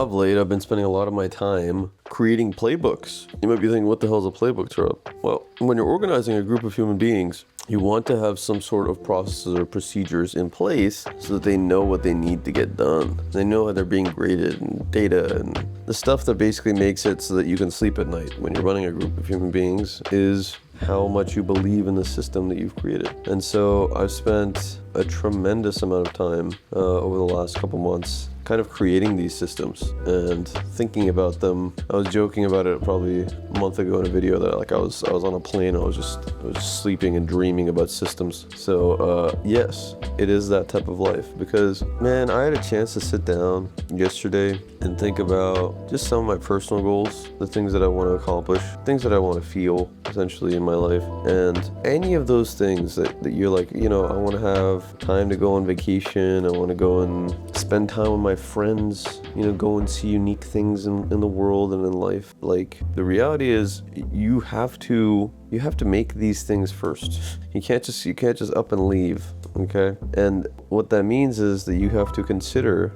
Of late, I've been spending a lot of my time creating playbooks. You might be thinking, what the hell is a playbook, Turab? Well, when you're organizing a group of human beings, you want to have some sort of processes or procedures in place so that they know what they need to get done. They know how they're being graded and data and the stuff that basically makes it so that you can sleep at night when you're running a group of human beings is how much you believe in the system that you've created. And so I've spent a tremendous amount of time over the last couple months kind of creating these systems and thinking about them. I was joking about it probably a month ago in a video that I was on a plane. I was just sleeping and dreaming about systems. So yes, it is that type of life because man, I had a chance to sit down yesterday and think about just some of my personal goals, the things that I want to accomplish, things that I want to feel essentially in my life. And any of those things that you're like, I want to have time to go on vacation. I want to go and spend time with my friends, go and see unique things in the world and in life. Like the reality is you have to make these things first. You can't just up and leave. Okay. And what that means is that you have to consider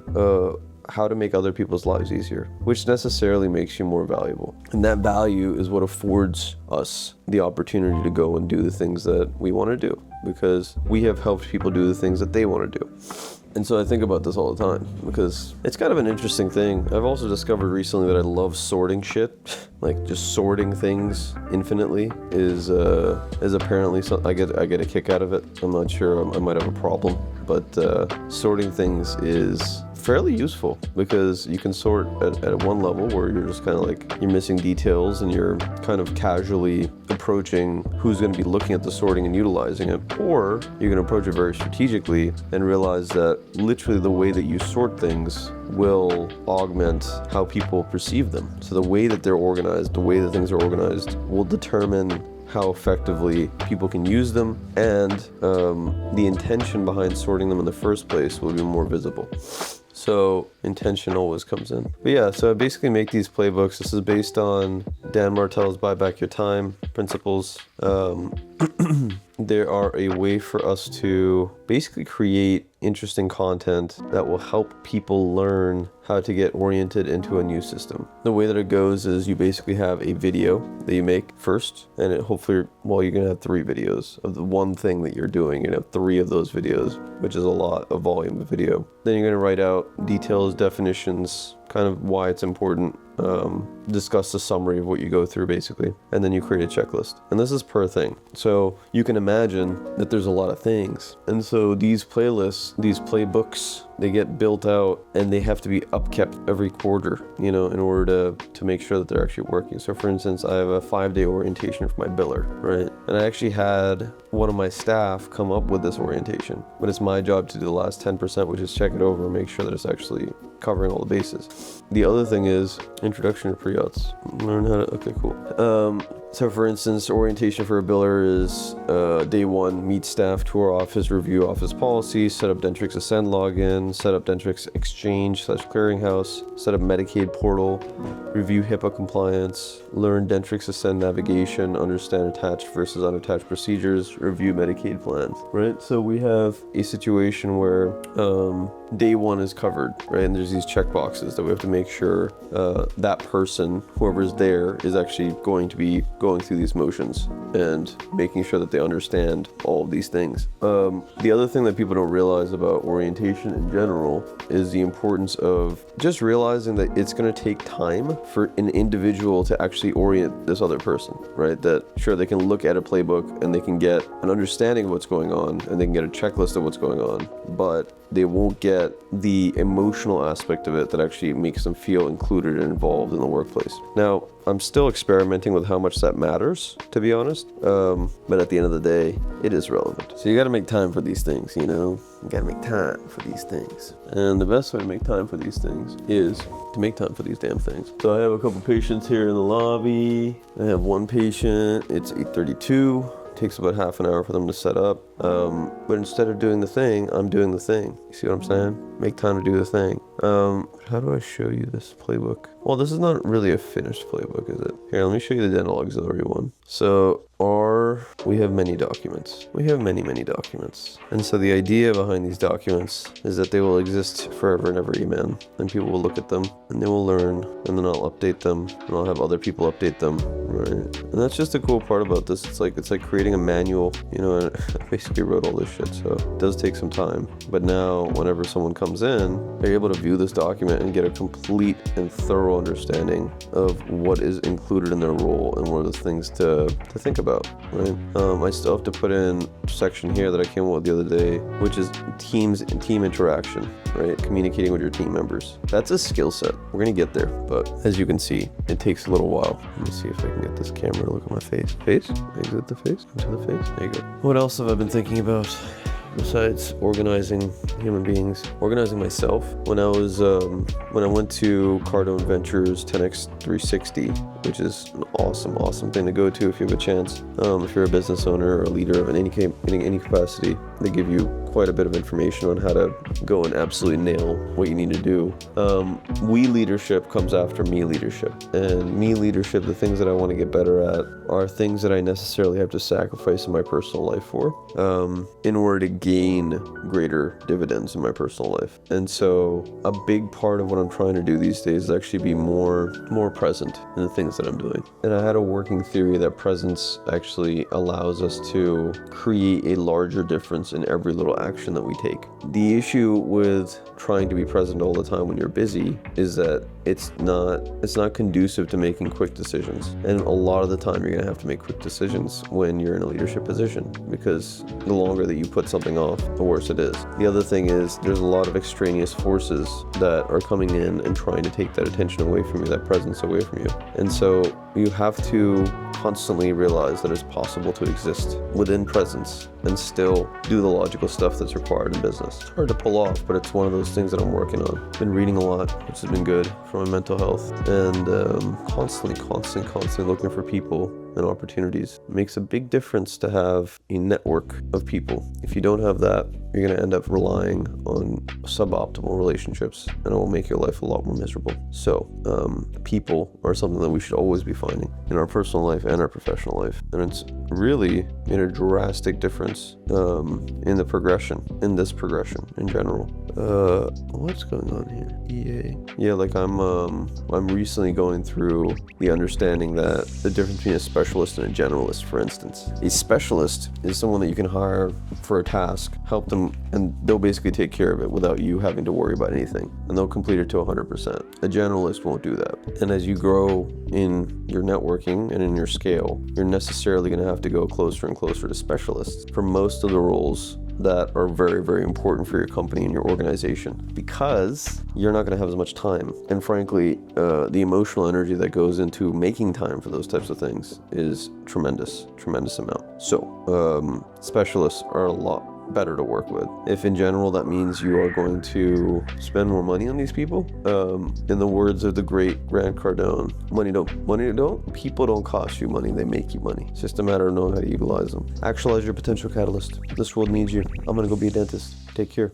how to make other people's lives easier, which necessarily makes you more valuable. And that value is what affords us the opportunity to go and do the things that we want to do because we have helped people do the things that they want to do. And so I think about this all the time because it's kind of an interesting thing. I've also discovered recently that I love sorting shit. Like just sorting things infinitely is apparently I get a kick out of it. I'm not sure, I might have a problem, but sorting things is fairly useful because you can sort at one level where you're just kind of like you're missing details and you're kind of casually approaching who's going to be looking at the sorting and utilizing it, or you can approach it very strategically and realize that literally the way that you sort things will augment how people perceive them. So the way that they're organized, the way that things are organized will determine how effectively people can use them, and the intention behind sorting them in the first place will be more visible. So intention always comes in. But yeah, so I basically make these playbooks. This is based on Dan Martell's Buy Back Your Time principles. There are a way for us to basically create interesting content that will help people learn how to get oriented into a new system. The way that it goes is you basically have a video that you make first, and you're going to have 3 videos of the one thing that you're doing. You're going to have 3 of those videos, which is a lot of volume of video. Then you're going to write out details, definitions, kind of why it's important, discuss the summary of what you go through basically, and then you create a checklist. And this is per thing. So you can imagine that there's a lot of things. And so these playlists, these playbooks, they get built out and they have to be upkept every quarter, in order to make sure that they're actually working. So for instance, I have a 5-day orientation for my biller, right? And I actually had one of my staff come up with this orientation, but it's my job to do the last 10%, which is check it over and make sure that it's actually covering all the bases. The other thing is introduction to pre-auths. Learn how to, okay, cool. So for instance, orientation for a biller is day 1, meet staff, tour office, review office policy, set up Dentrix Ascend login, set up Dentrix Exchange /clearinghouse, set up Medicaid portal, review HIPAA compliance, learn Dentrix Ascend navigation, understand attached versus unattached procedures, review Medicaid plans, right? So we have a situation where day 1 is covered, right? And there's these check boxes that we have to make sure that person, whoever's there, is actually going to be going through these motions and making sure that they understand all of these things. The other thing that people don't realize about orientation in general is the importance of just realizing that it's going to take time for an individual to actually orient this other person, right? That sure, they can look at a playbook and they can get an understanding of what's going on and they can get a checklist of what's going on, but they won't get the emotional aspect of it that actually makes them feel included and involved in the workplace. Now, I'm still experimenting with how much that matters, to be honest. But at the end of the day, it is relevant. So you got to make time for these things, You got to make time for these things. And the best way to make time for these things is to make time for these damn things. So I have a couple patients here in the lobby. I have one patient. It's 8:32. Takes about half an hour for them to set up. But instead of doing the thing, I'm doing the thing. You see what I'm saying? Make time to do the thing. How do I show you this playbook? Well, this is not really a finished playbook, is it? Here, let me show you the dental auxiliary one. So we have many documents. We have many documents. And so the idea behind these documents is that they will exist forever and ever, amen. And people will look at them and they will learn, and then I'll update them and I'll have other people update them, right? And that's just the cool part about this. It's like creating a manual, and I basically wrote all this shit, so it does take some time. But now whenever someone comes in, they're able to view this document and get a complete and thorough understanding of what is included in their role and what are the things to think about, right? I still have to put in a section here that I came up with the other day, which is team interaction, right? Communicating with your team members. That's a skill set. We're gonna get there, but as you can see, it takes a little while. Let me see if I can get this camera to look at my face. Exit the face, into the face. There you go. What else have I been thinking about? Besides organizing human beings, organizing myself. When I went to Cardone Ventures 10x 360, which is an awesome thing to go to if you have a chance. If you're a business owner or a leader in any capacity, they give you quite a bit of information on how to go and absolutely nail what you need to do. We leadership comes after me leadership, and me leadership, the things that I want to get better at are things that I necessarily have to sacrifice in my personal life for, in order to gain greater dividends in my personal life. And so a big part of what I'm trying to do these days is actually be more present in the things that I'm doing. And I had a working theory that presence actually allows us to create a larger difference in every little action that we take. The issue with trying to be present all the time when you're busy is that it's not conducive to making quick decisions. And a lot of the time you're gonna have to make quick decisions when you're in a leadership position, because the longer that you put something off, the worse it is. The other thing is there's a lot of extraneous forces that are coming in and trying to take that attention away from you, that presence away from you. And so you have to constantly realize that it's possible to exist within presence and still do the logical stuff that's required in business. It's hard to pull off, but it's one of those things that I'm working on. Been reading a lot, which has been good for my mental health, and constantly looking for people and opportunities. It makes a big difference to have a network of people. If you don't have that, you're going to end up relying on suboptimal relationships, and it will make your life a lot more miserable. So people are something that we should always be finding in our personal life and our professional life, and it's really made a drastic difference in this progression in general. What's going on here? Yeah, like I'm recently going through the understanding that the difference between a specialist and a generalist, for instance. A specialist is someone that you can hire for a task, help them, and they'll basically take care of it without you having to worry about anything, and they'll complete it to 100%. A generalist won't do that. And as you grow in your networking and in your scale, you're necessarily going to have to go closer and closer to specialists for most of the roles that are very, very important for your company and your organization, because you're not going to have as much time. And frankly, the emotional energy that goes into making time for those types of things is tremendous amount. So specialists are a lot better to work with. If in general that means you are going to spend more money on these people, in the words of the great Grant Cardone, people don't cost you money, they make you money. It's just a matter of knowing how to utilize them. Actualize your potential catalyst. This world needs you. I'm gonna go be a dentist. Take care.